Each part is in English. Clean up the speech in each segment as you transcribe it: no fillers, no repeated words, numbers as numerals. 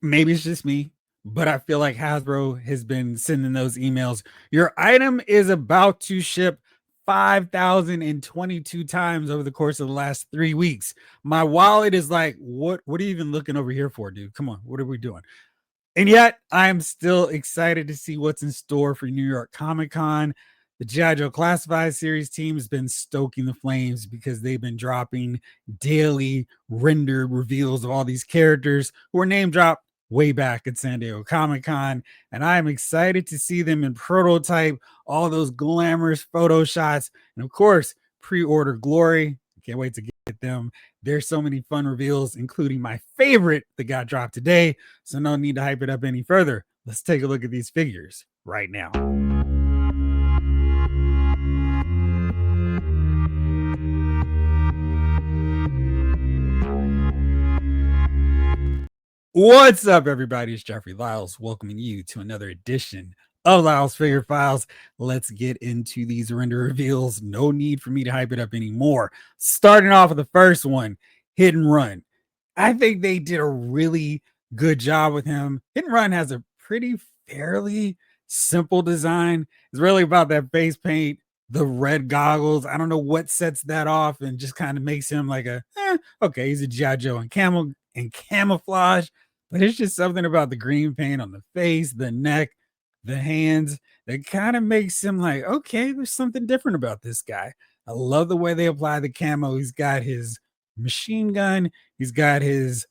Maybe it's just me, but I feel like Hasbro has been sending those emails. Your item is about to ship 5,022 times over the course of the last 3 weeks. My wallet is like, what are you even looking over here for, dude? Come on, what are we doing? And yet, I am still excited to see what's in store for New York Comic Con. The G.I. Joe Classified Series team has been stoking the flames because they've been dropping daily rendered reveals of all these characters who were name dropped way back at San Diego Comic Con. And I am excited to see them in prototype, all those glamorous photo shots, and of course, pre order glory. Can't wait to get them. There's so many fun reveals, including my favorite that got dropped today, so no need to hype it up any further. Let's take a look at these figures right now. What's up, everybody? It's Jeffrey Lyles welcoming you to another edition of Lyles Figure Files. Let's get into these render reveals. No need for me to hype it up anymore. Starting off with the first one, Hit and Run. I think they did a really good job with him. Hit and Run has a pretty fairly simple design. It's really about that face paint, the red goggles. I don't know what sets that off and just kind of makes him like okay, he's a G.I. Joe and camouflage, but it's just something about the green paint on the face, the neck, the hands that kind of makes him like, okay, there's something different about this guy. I love the way they apply the camo. He's got his machine gun, he's got his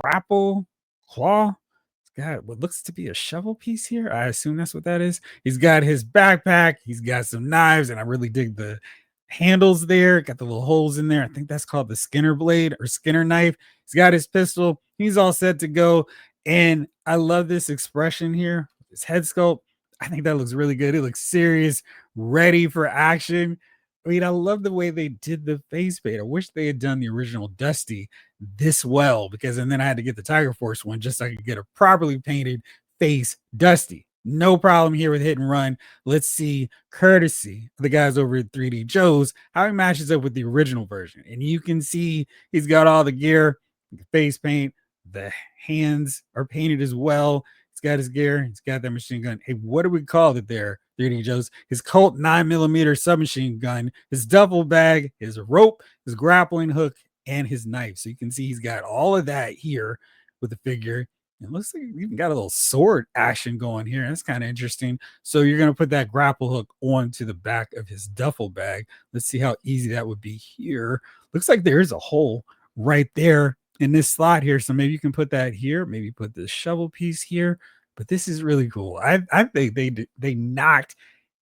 grapple claw. He's got what looks to be a shovel piece here. I assume that's what that is. He's got his backpack, he's got some knives, and I really dig the handles there. Got the little holes in there. I think that's called the Skinner blade or Skinner knife. He's got his pistol. He's all set to go. And I love this expression here. His head sculpt. I think that looks really good. It looks serious, ready for action. I mean, I love the way they did the face paint. I wish they had done the original Dusty this well, because and then I had to get the Tiger Force one just so I could get a properly painted face Dusty. No problem here with Hit and Run. Let's see, courtesy of the guys over at 3D Joe's, how he matches up with the original version. And you can see he's got all the gear, the face paint, the hands are painted as well. He's got his gear, he's got that machine gun. Hey, what do we call it there, 3D Joe's? His Colt 9mm submachine gun, his duffel bag, his rope, his grappling hook, and his knife. So you can see he's got all of that here with the figure. It looks like you even got a little sword action going here. That's kind of interesting. So you're going to put that grapple hook onto the back of his duffel bag. Let's see how easy that would be here. Looks like there is a hole right there in this slot here. So maybe you can put that here. Maybe put the shovel piece here. But this is really cool. I think they knocked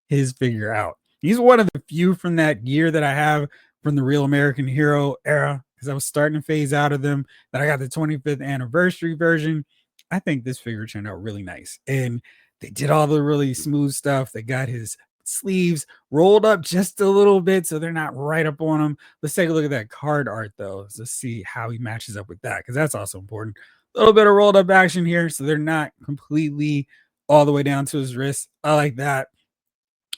his figure out. He's one of the few from that year that I have from the Real American Hero era, because I was starting to phase out of them. That I got the 25th anniversary version. I think this figure turned out really nice. And they did all the really smooth stuff. They got his sleeves rolled up just a little bit so they're not right up on him. Let's take a look at that card art though. Let's see how he matches up with that, because that's also important. A little bit of rolled up action here so they're not completely all the way down to his wrist. I like that.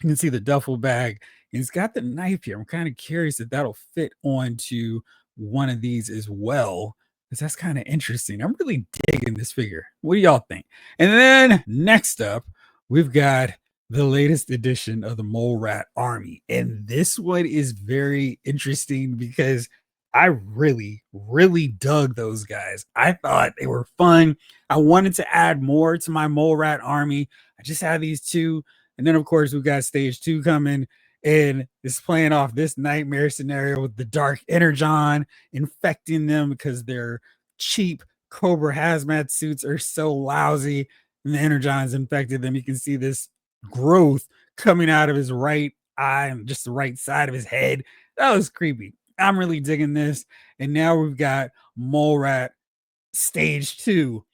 You can see the duffel bag. And he's got the knife here. I'm kind of curious if that'll fit onto one of these as well, because that's kind of interesting. I'm really digging this figure. What do y'all think? And then next up, we've got the latest edition of the Mole Rat Army. And this one is very interesting because I really, really dug those guys. I thought they were fun. I wanted to add more to my Mole Rat Army. I just had these two. And then, of course, we've got stage 2 coming. And it's playing off this nightmare scenario with the Dark Energon infecting them because their cheap Cobra hazmat suits are so lousy. And the Energon's infected them. You can see this growth coming out of his right eye and just the right side of his head. That was creepy. I'm really digging this. And now we've got Mole Rat stage 2.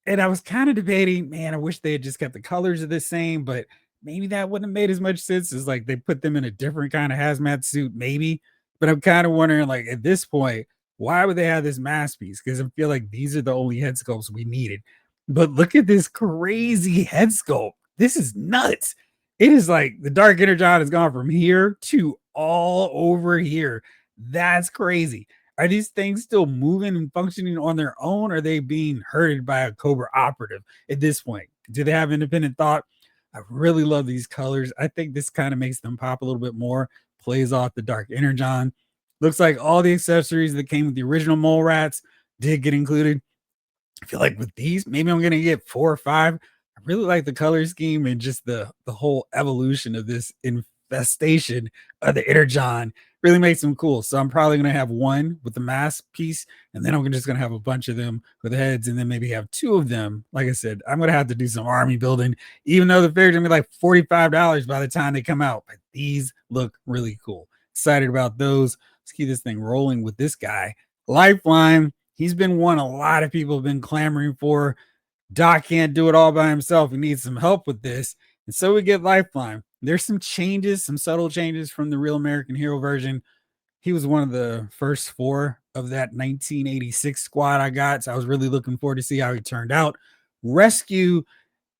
And I was kind of debating, man, I wish they had just kept the colors of the same, but maybe that wouldn't have made as much sense as like they put them in a different kind of hazmat suit, maybe. But I'm kind of wondering, like, at this point, why would they have this mask piece? Because I feel like these are the only head sculpts we needed. But look at this crazy head sculpt. This is nuts. It is like the Dark Energon has gone from here to all over here. That's crazy. Are these things still moving and functioning on their own? Or are they being herded by a Cobra operative at this point? Do they have independent thought? I really love these colors. I think this kind of makes them pop a little bit more, plays off the dark energon. Looks like all the accessories that came with the original mole rats did get included. I feel like with these, maybe I'm gonna get 4 or 5. I really like the color scheme and just the whole evolution of this infestation of the Energon really makes them cool. So I'm probably gonna have one with the mask piece, and then I'm just gonna have a bunch of them with heads, and then maybe have two of them. Like I said, I'm gonna have to do some army building, even though the figure's gonna be like $45 by the time they come out. But these look really cool. Excited about those. Let's keep this thing rolling with this guy. Lifeline. He's been one a lot of people have been clamoring for. Doc can't do it all by himself. He needs some help with this. And so we get Lifeline. There's some changes, some subtle changes from the Real American Hero version. He was one of the first 4 of that 1986 squad I got. So I was really looking forward to see how he turned out. Rescue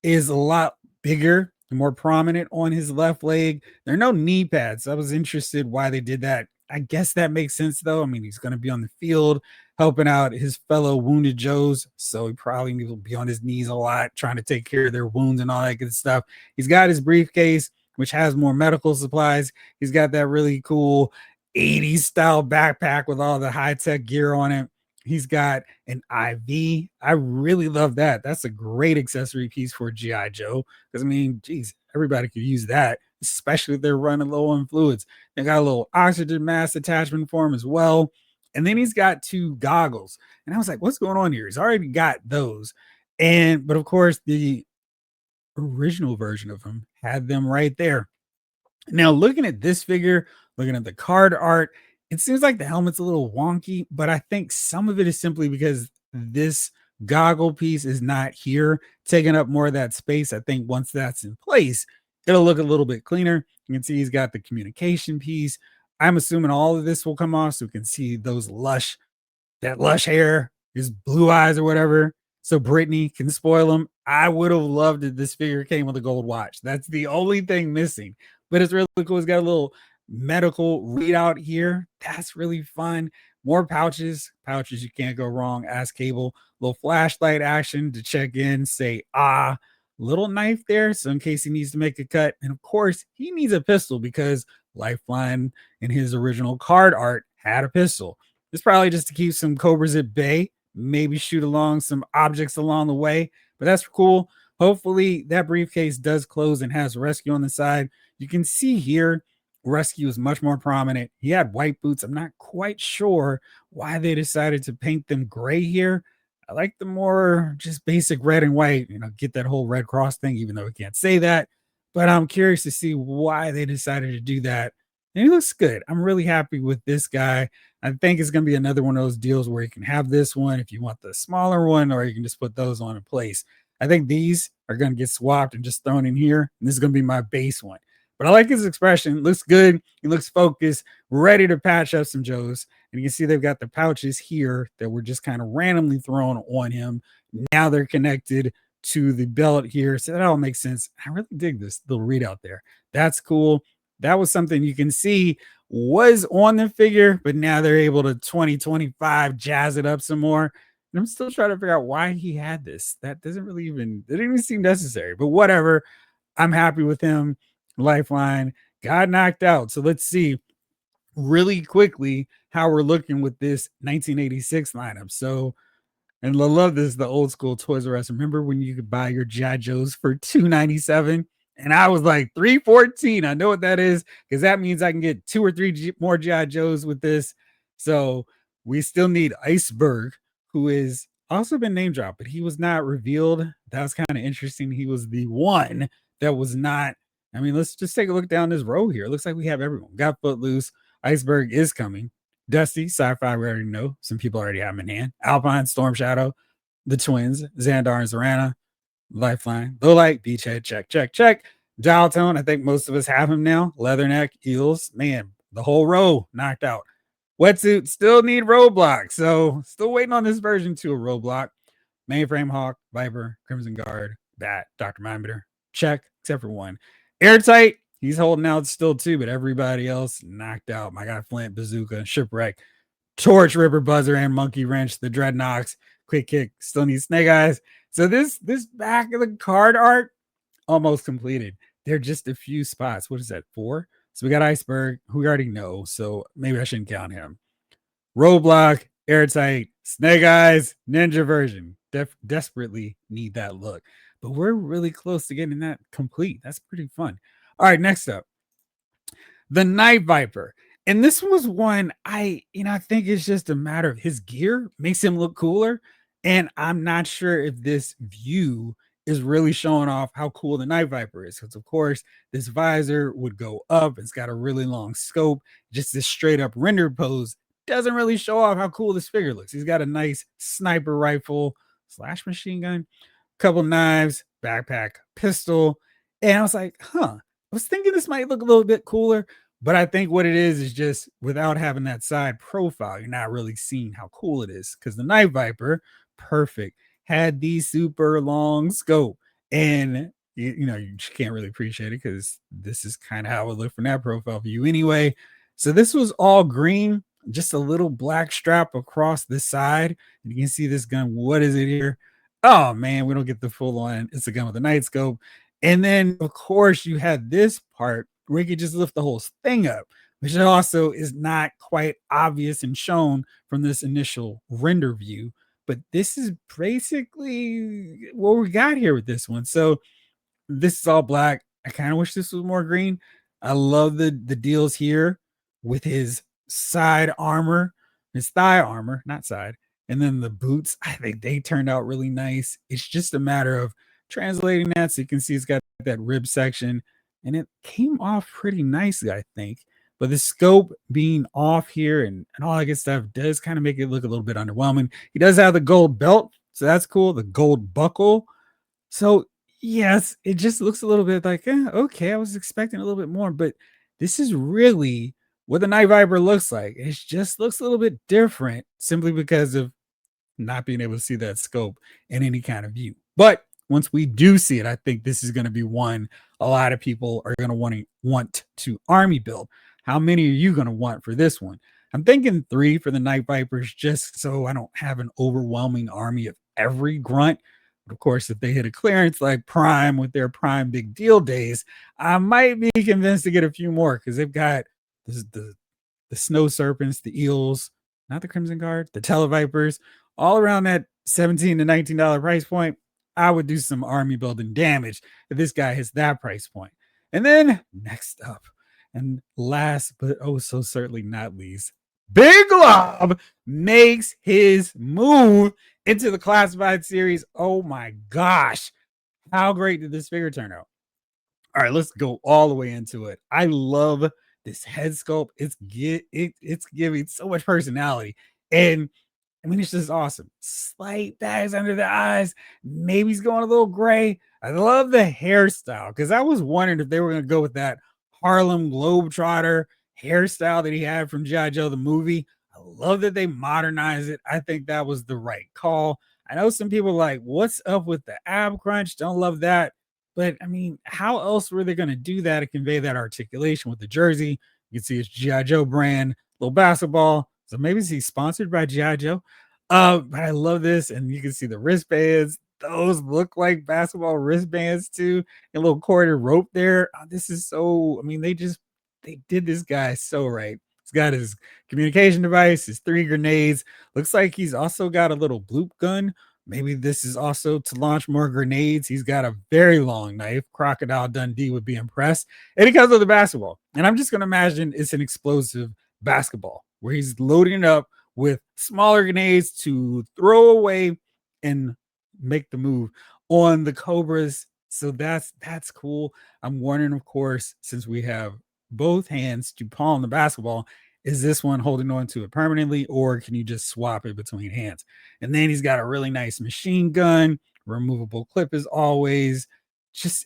is a lot bigger and more prominent on his left leg. There are no knee pads. I was interested why they did that. I guess that makes sense though. I mean, he's going to be on the field helping out his fellow wounded Joes, so he probably will be on his knees a lot, trying to take care of their wounds and all that good stuff. He's got his briefcase, which has more medical supplies. He's got that really cool 80s style backpack with all the high tech gear on it. He's got an IV. I really love that. That's a great accessory piece for GI Joe. Because I mean, geez, everybody could use that, especially if they're running low on fluids. They got a little oxygen mask attachment for him as well. And then he's got 2 goggles. And I was like, what's going on here? He's already got those. But of course, the original version of him had them right there. Now, looking at this figure, looking at the card art, it seems like the helmet's a little wonky, but I think some of it is simply because this goggle piece is not here, taking up more of that space. I think once that's in place, it'll look a little bit cleaner. You can see he's got the communication piece. I'm assuming all of this will come off so we can see those that lush hair, his blue eyes or whatever, so Brittany can spoil him. I would have loved if this figure came with a gold watch. That's the only thing missing. But it's really cool. It's got a little medical readout here. That's really fun. More pouches. Pouches, you can't go wrong. Ass cable. Little flashlight action to check in. Say ah. Little knife there. So in case he needs to make a cut. And of course, he needs a pistol because Lifeline in his original card art had a pistol. It's probably just to keep some cobras at bay, maybe shoot along some objects along the way, but that's cool. Hopefully that briefcase does close and has rescue on the side. You can see here, rescue is much more prominent. He had white boots. I'm not quite sure why they decided to paint them gray here. I like the more just basic red and white, get that whole Red Cross thing, even though we can't say that. But I'm curious to see why they decided to do that. And he looks good. I'm really happy with this guy. I think it's going to be another one of those deals where you can have this one if you want the smaller one, or you can just put those on in place. I think these are going to get swapped and just thrown in here. And this is going to be my base one. But I like his expression. Looks good. He looks focused, ready to patch up some Joes. And you can see they've got the pouches here that were just kind of randomly thrown on him. Now they're connected to the belt here. So that all makes sense. I really dig this little readout there. That's cool. That was something you can see was on the figure, but now they're able to 2025 jazz it up some more. And I'm still trying to figure out why he had this. That doesn't really even, it didn't even seem necessary, but whatever. I'm happy with him. Lifeline got knocked out. So let's see really quickly how we're looking with this 1986 lineup. So, and I love this, the old school Toys R Us. Remember when you could buy your GI Joes for $2.97? And I was like, $3.14. I know what that is because that means I can get 2 or 3 more GI Joes with this. So we still need Iceberg, who is also been name dropped, but he was not revealed. That was kind of interesting. He was the one that was not. I mean, let's just take a look down this row here. It looks like we have everyone. Got Footloose. Iceberg is coming. Dusty, Sci-Fi, we already know. Some people already have him in hand. Alpine, Storm Shadow, the twins, Xandar and Zorana, Lifeline, Lowlight, Beachhead, check. Dial Tone, I think most of us have him now. Leatherneck, Eels, man, the whole row knocked out. Wetsuit, still need Roadblock. So still waiting on this version to a Roadblock. Mainframe, Hawk, Viper, Crimson Guard, Bat, Dr. Mindbeater, check, except for one. Airtight, he's holding out still too, but everybody else knocked out. My guy Flint, Bazooka, Shipwreck. Torch, Ripper, Buzzer, and Monkey Wrench, the Dreadnoks, Quick Kick, still need Snake Eyes. So this back of the card art almost completed. There are just a few spots. What is that? 4? So we got Iceberg, who we already know, so maybe I shouldn't count him. Roadblock, Airtight, Snake Eyes, Ninja version. Desperately need that look. But we're really close to getting that complete. That's pretty fun. All right, next up, the Night Viper. And this was one I think it's just a matter of his gear makes him look cooler. And I'm not sure if this view is really showing off how cool the Night Viper is. Because, of course, this visor would go up. It's got a really long scope. Just this straight up render pose doesn't really show off how cool this figure looks. He's got a nice sniper rifle slash machine gun, couple knives, backpack, pistol. And I was like, I was thinking this might look a little bit cooler, but I think what it is just without having that side profile, you're not really seeing how cool it is. Because the Night Viper, perfect, had the super long scope. And you can't really appreciate it because this is kind of how it looked from that profile view anyway. So this was all green, just a little black strap across the side. You can see this gun. What is it here? Oh man, we don't get the full on. It's a gun with a night scope. And then, of course, you had this part where you could just lift the whole thing up, which also is not quite obvious and shown from this initial render view. But this is basically what we got here with this one. So this is all black. I kind of wish this was more green. I love the deals here with his side armor, his thigh armor, not side, and then the boots. I think they turned out really nice. It's just a matter of translating that so you can see it's got that rib section, and it came off pretty nicely, I think. But the scope being off here and all that good stuff does kind of make it look a little bit underwhelming. He does have the gold belt, so that's cool. The gold buckle. So yes, it just looks a little bit like, okay, I was expecting a little bit more, but this is really what the Night Viper looks like. It just looks a little bit different simply because of not being able to see that scope in any kind of view. But once we do see it, I think this is going to be one a lot of people are going to want to army build. How many are you going to want for this one? I'm thinking 3 for the Night Vipers, just so I don't have an overwhelming army of every grunt. But of course, if they hit a clearance like Prime with their Prime Big Deal days, I might be convinced to get a few more because they've got the snow serpents, the eels, not the Crimson Guard, the Televipers, all around that $17 to $19 price point. I would do some army building damage if this guy hits that price point. And then next up, and last but oh so certainly not least, Big Lob makes his move into the classified series. Oh my gosh. How great did this figure turn out? All right, let's go all the way into it. I love this head sculpt. It's giving so much personality. And I mean, it's just awesome. Slight bags under the eyes. Maybe he's going a little gray. I love the hairstyle because I was wondering if they were going to go with that Harlem Globetrotter hairstyle that he had from G.I. Joe, the movie. I love that they modernized it. I think that was the right call. I know some people are like, what's up with the ab crunch? Don't love that. But I mean, how else were they going to do that to convey that articulation with the jersey? You can see it's G.I. Joe brand, little basketball. So maybe he's sponsored by G.I. Joe. But I love this. And you can see the wristbands. Those look like basketball wristbands too. And a little corded rope there. This is so, I mean, they did this guy so right. He's got his communication device, his 3 grenades. Looks like he's also got a little bloop gun. Maybe this is also to launch more grenades. He's got a very long knife. Crocodile Dundee would be impressed. And he comes with the basketball. And I'm just going to imagine it's an explosive basketball where he's loading it up with smaller grenades to throw away and make the move on the Cobras. So that's cool. I'm wondering, of course, since we have both hands to palm the basketball, is this one holding on to it permanently, or can you just swap it between hands? And then he's got a really nice machine gun, removable clip as always,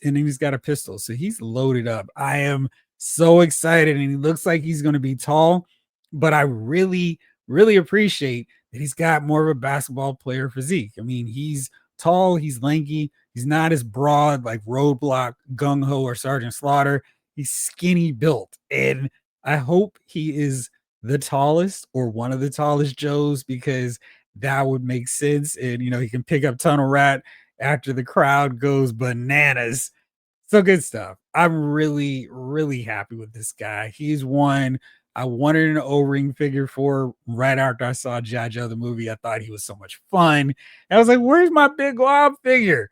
and then he's got a pistol. So he's loaded up. I am so excited, and he looks like he's going to be tall, but I really, really appreciate that he's got more of a basketball player physique. I mean, he's tall, he's lanky, he's not as broad like Roadblock, Gung Ho, or Sergeant Slaughter. He's skinny built, and I hope he is the tallest or one of the tallest Joes because that would make sense. And, he can pick up Tunnel Rat after the crowd goes bananas. So good stuff. I'm really, really happy with this guy. He's one I wanted an O-ring figure for right after I saw G.I. Joe the movie. I thought he was so much fun. And I was like, where's my Big Lob figure?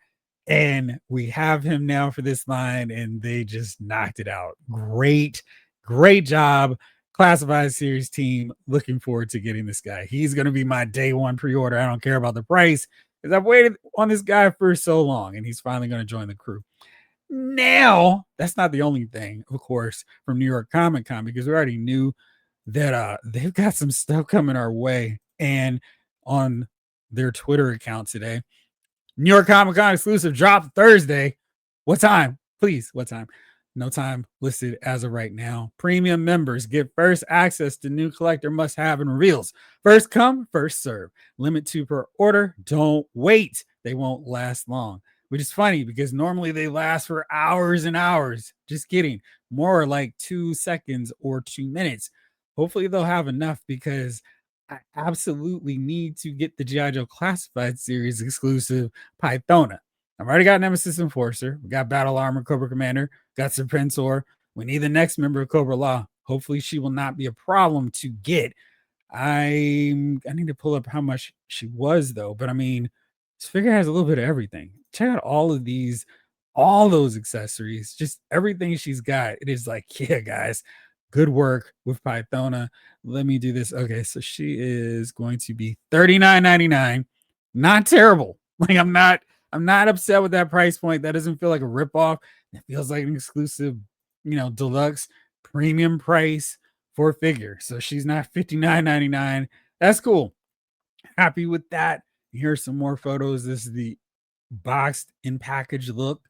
And we have him now for this line, and they just knocked it out. Great, great job. Classified series team. Looking forward to getting this guy. He's going to be my day one pre-order. I don't care about the price because I've waited on this guy for so long, and he's finally going to join the crew. Now, that's not the only thing, of course, from New York Comic Con, because we already knew that they've got some stuff coming our way. And on their Twitter account today, New York Comic Con exclusive drop Thursday. What time? Please, what time? No time listed as of right now. Premium members get first access to new collector must-have and reveals. First come, first serve. Limit 2 per order. Don't wait. They won't last long. Which is funny because normally they last for hours and hours. Just kidding. More like 2 seconds or 2 minutes. Hopefully they'll have enough because I absolutely need to get the G.I. Joe Classified Series exclusive Pythona. I've already got Nemesis Enforcer. We got Battle Armor Cobra Commander. Got Serpentor. We need the next member of Cobra Law. Hopefully she will not be a problem to get. I need to pull up how much she was though. But I mean, this figure has a little bit of everything. Check out all of these, all those accessories, just everything she's got. It is like, yeah, guys, good work with Pythona. Let me do this. Okay, so she is going to be $39.99. Not terrible. Like I'm not upset with that price point. That doesn't feel like a ripoff. It feels like an exclusive, deluxe premium price for a figure. So she's not $59.99. That's cool. Happy with that. Here's some more photos. This is the boxed in package look.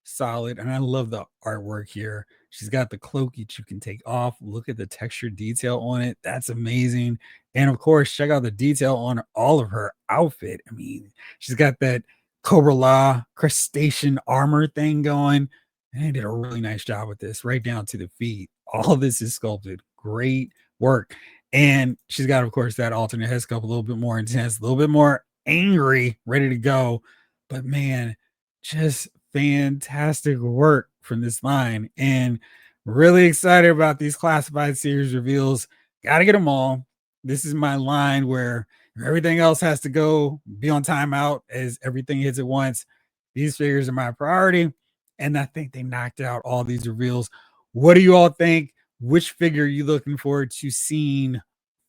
Solid. And I love the artwork here. She's got the cloak that you can take off. Look at the texture detail on it. That's amazing. And of course, check out the detail on all of her outfit. I mean, she's got that Cobra Law crustacean armor thing going. And they did a really nice job with this, right down to the feet. All of this is sculpted. Great work. And she's got, of course, that alternate head sculpt, a little bit more intense, a little bit more angry, ready to go. But man, just fantastic work from this line. And really excited about these classified series reveals. Got to get them all. This is my line where everything else has to go be on timeout as everything hits at once. These figures are my priority. And I think they knocked out all these reveals. What do you all think? Which figure are you looking forward to seeing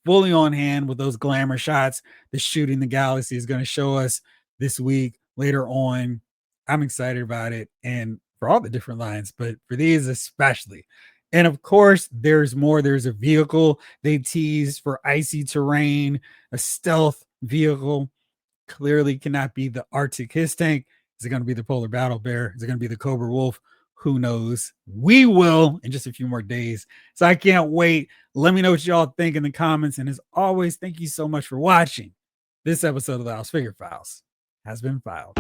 fully on hand with those glamour shots? The Shooting the Galaxy is going to show us this week later on. I'm excited about it, and for all the different lines, but for these especially. And of course, there's more. There's a vehicle they teased for icy terrain, a stealth vehicle. Clearly cannot be the Arctic Hiss Tank. Is it going to be the Polar Battle Bear? Is it going to be the Cobra Wolf? Who knows? We will in just a few more days. So I can't wait. Let me know what y'all think in the comments. And as always, thank you so much for watching. This episode of the House Figure Files has been filed.